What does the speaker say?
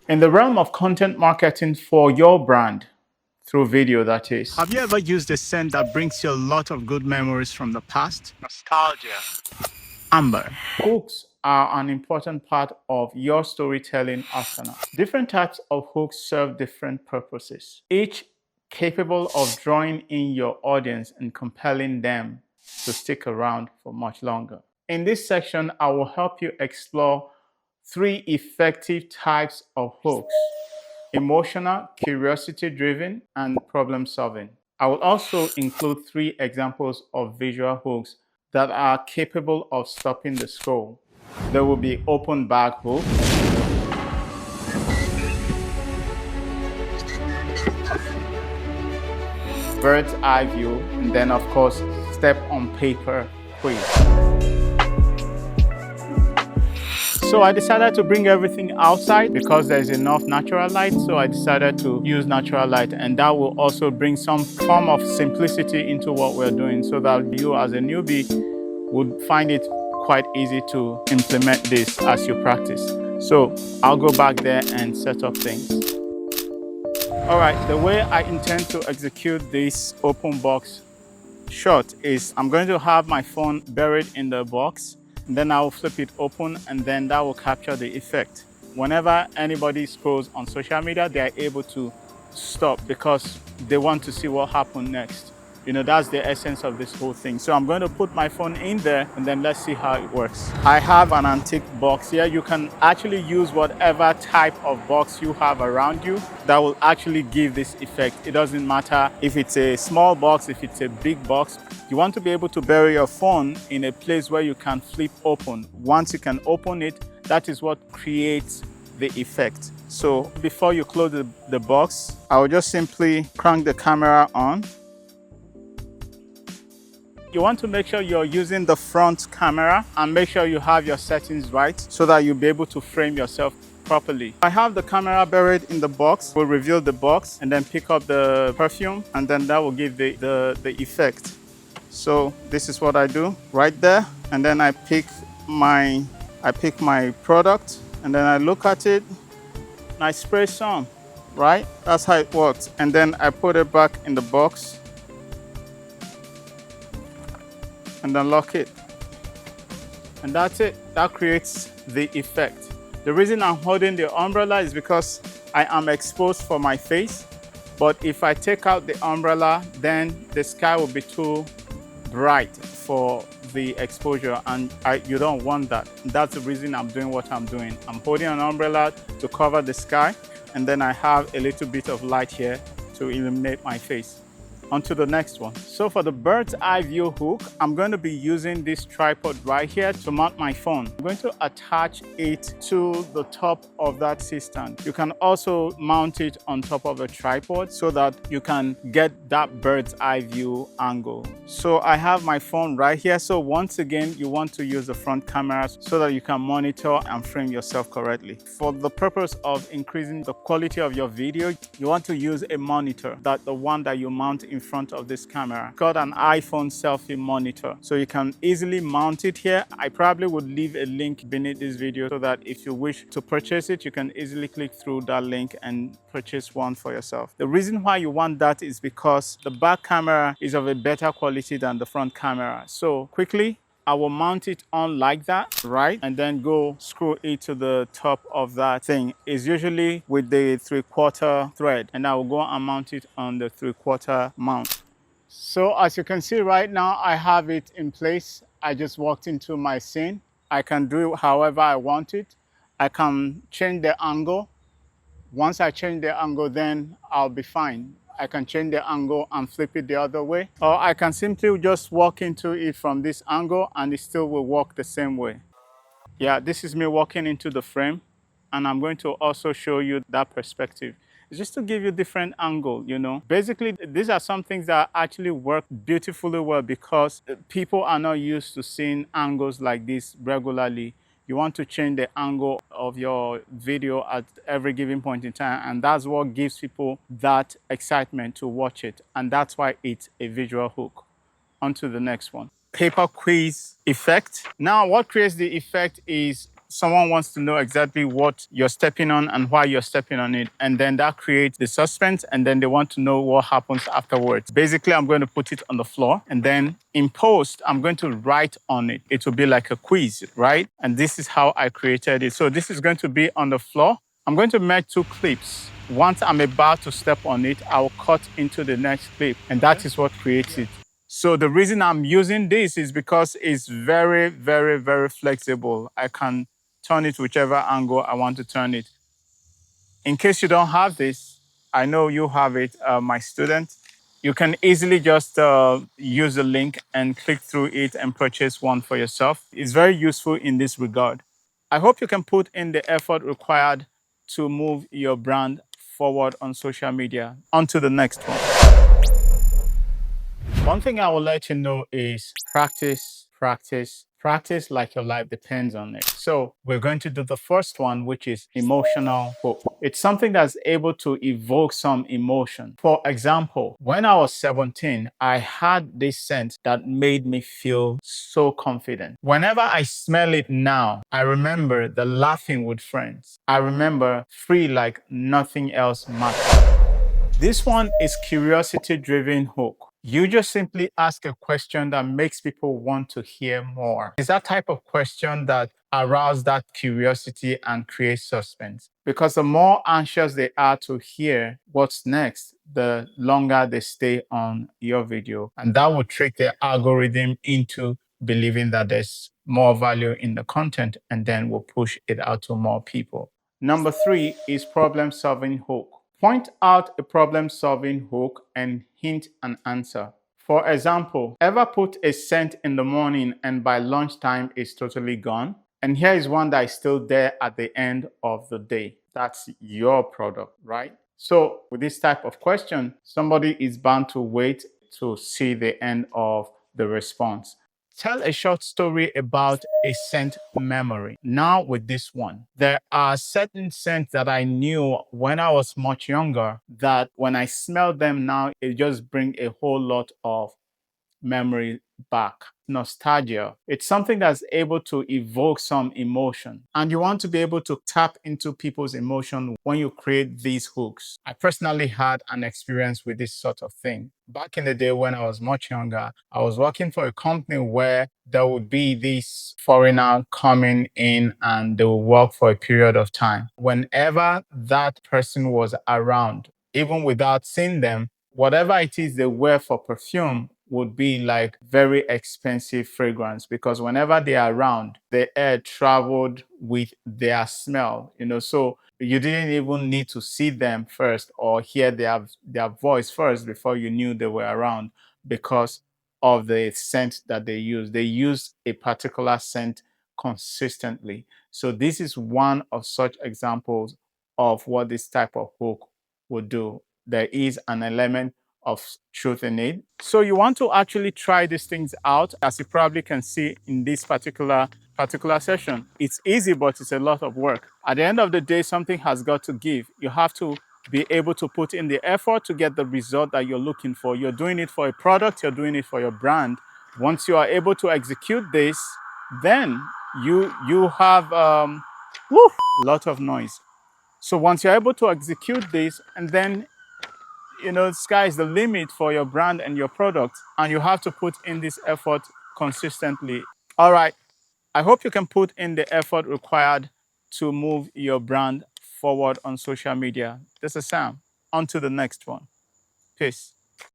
In the realm of content marketing for your brand, through video that is. Have you ever used a scent that brings you a lot of good memories from the past? Nostalgia. Amber. Hooks are an important part of your storytelling arsenal. Different types of hooks serve different purposes, each capable of drawing in your audience and compelling them to stick around for much longer. In this section, I will help you explore 3 effective types of hooks: emotional, curiosity-driven, and problem-solving. I will also include 3 examples of visual hooks that are capable of stopping the scroll. There will be open bag hook, bird's eye view, and then of course, step on paper quiz. So I decided to bring everything outside because there's enough natural light. So I decided to use natural light, and that will also bring some form of simplicity into what we're doing so that you as a newbie would find it quite easy to implement this as you practice. So I'll go back there and set up things. All right, the way I intend to execute this open box shot is I'm going to have my phone buried in the box, and then I will flip it open, and then that will capture the effect. Whenever anybody scrolls on social media, they are able to stop because they want to see what happened next. You know, that's the essence of this whole thing. So I'm going to put my phone in there, and then let's see how it works. I have an antique box here. You can actually use whatever type of box you have around you that will actually give this effect. It doesn't matter if it's a small box, if it's a big box. You want to be able to bury your phone in a place where you can flip open. Once you can open it, that is what creates the effect. So before you close the box, I will just simply crank the camera on. You want to make sure you're using the front camera and make sure you have your settings right so that you'll be able to frame yourself properly. I have the camera buried in the box. We'll reveal the box and then pick up the perfume, and then that will give the effect. So this is what I do right there, and then I pick my product, and then I look at it and I spray some, right? That's how it works. And then I put it back in the box and then lock it. And that's it. That creates the effect. The reason I'm holding the umbrella is because I am exposed for my face. But if I take out the umbrella, then the sky will be too bright for the exposure, and you don't want that. That's the reason I'm doing what I'm doing. I'm holding an umbrella to cover the sky, and then I have a little bit of light here to illuminate my face. On to the next one. So for the bird's eye view hook, I'm going to be using this tripod right here to mount my phone. I'm going to attach it to the top of that C-stand. You can also mount it on top of a tripod so that you can get that bird's eye view angle. So I have my phone right here. So once again, you want to use the front camera so that you can monitor and frame yourself correctly. For the purpose of increasing the quality of your video, you want to use a monitor, the one that you mount in front of this camera. It's got an iPhone selfie monitor, so you can easily mount it here. I probably would leave a link beneath this video so that if you wish to purchase it, you can easily click through that link and purchase one for yourself. The reason why you want that is because the back camera is of a better quality than the front camera. So quickly, I will mount it on like that, right? And then go screw it to the top of that thing. It's usually with the 3/4 thread, and I will go and mount it on the 3/4 mount. So as you can see right now, I have it in place. I just walked into my scene. I can do it however I want it. I can change the angle. Once I change the angle, then I'll be fine. I can change the angle and flip it the other way. Or I can simply just walk into it from this angle and it still will work the same way. Yeah, this is me walking into the frame, and I'm going to also show you that perspective. It's just to give you different angle, you know. Basically, these are some things that actually work beautifully well because people are not used to seeing angles like this regularly. You want to change the angle of your video at every given point in time, and that's what gives people that excitement to watch it, and that's why it's a visual hook. On to the next one. Paper quiz effect. Now, what creates the effect is someone wants to know exactly what you're stepping on and why you're stepping on it. And then that creates the suspense. And then they want to know what happens afterwards. Basically, I'm going to put it on the floor. And then in post, I'm going to write on it. It will be like a quiz, right? And this is how I created it. So this is going to be on the floor. I'm going to make two clips. Once I'm about to step on it, I'll cut into the next clip. And that is what creates it. So the reason I'm using this is because it's very, very, very flexible. I can turn it whichever angle I want to turn it. In case you don't have this, I know you have it, my student. You can easily just use the link and click through it and purchase one for yourself. It's very useful in this regard. I hope you can put in the effort required to move your brand forward on social media. On to the next one. One thing I will let you know is practice, practice, practice like your life depends on it. So we're going to do the first one, which is emotional hook. It's something that's able to evoke some emotion. For example, when I was 17, I had this scent that made me feel so confident. Whenever I smell it now, I remember the laughing with friends. I remember free like nothing else matters. This one is curiosity-driven hook. You just simply ask a question that makes people want to hear more. It's that type of question that arouses that curiosity and creates suspense. Because the more anxious they are to hear what's next, the longer they stay on your video. And that will trick the algorithm into believing that there's more value in the content, and then will push it out to more people. Number 3 is problem-solving hook. Point out a problem-solving hook and hint an answer. For example, ever put a scent in the morning and by lunchtime it's totally gone? And here is one that is still there at the end of the day. That's your product, right? So with this type of question, somebody is bound to wait to see the end of the response. Tell a short story about a scent memory. Now with this one, there are certain scents that I knew when I was much younger that when I smell them now, it just brings a whole lot of memory back. Nostalgia. It's something that's able to evoke some emotion. And you want to be able to tap into people's emotion when you create these hooks. I personally had an experience with this sort of thing. Back in the day when I was much younger, I was working for a company where there would be this foreigner coming in and they will work for a period of time. Whenever that person was around, even without seeing them, whatever it is they wear for perfume would be like very expensive fragrance, because whenever they are around, the air traveled with their smell, so you didn't even need to see them first or hear their voice first before you knew they were around, because of the scent that they use. They use a particular scent consistently. So this is one of such examples of what this type of hook would do. There is an element of truth in it. So you want to actually try these things out. As you probably can see in this particular session, it's easy, but it's a lot of work. At the end of the day, something has got to give. You have to be able to put in the effort to get the result that you're looking for. You're doing it for a product, you're doing it for your brand. Once you are able to execute this, then you have a lot of noise. So once you're able to execute this, and then sky is the limit for your brand and your product, and you have to put in this effort consistently. All right, I hope you can put in the effort required to move your brand forward on social media. This is Sam. On to the next one. Peace.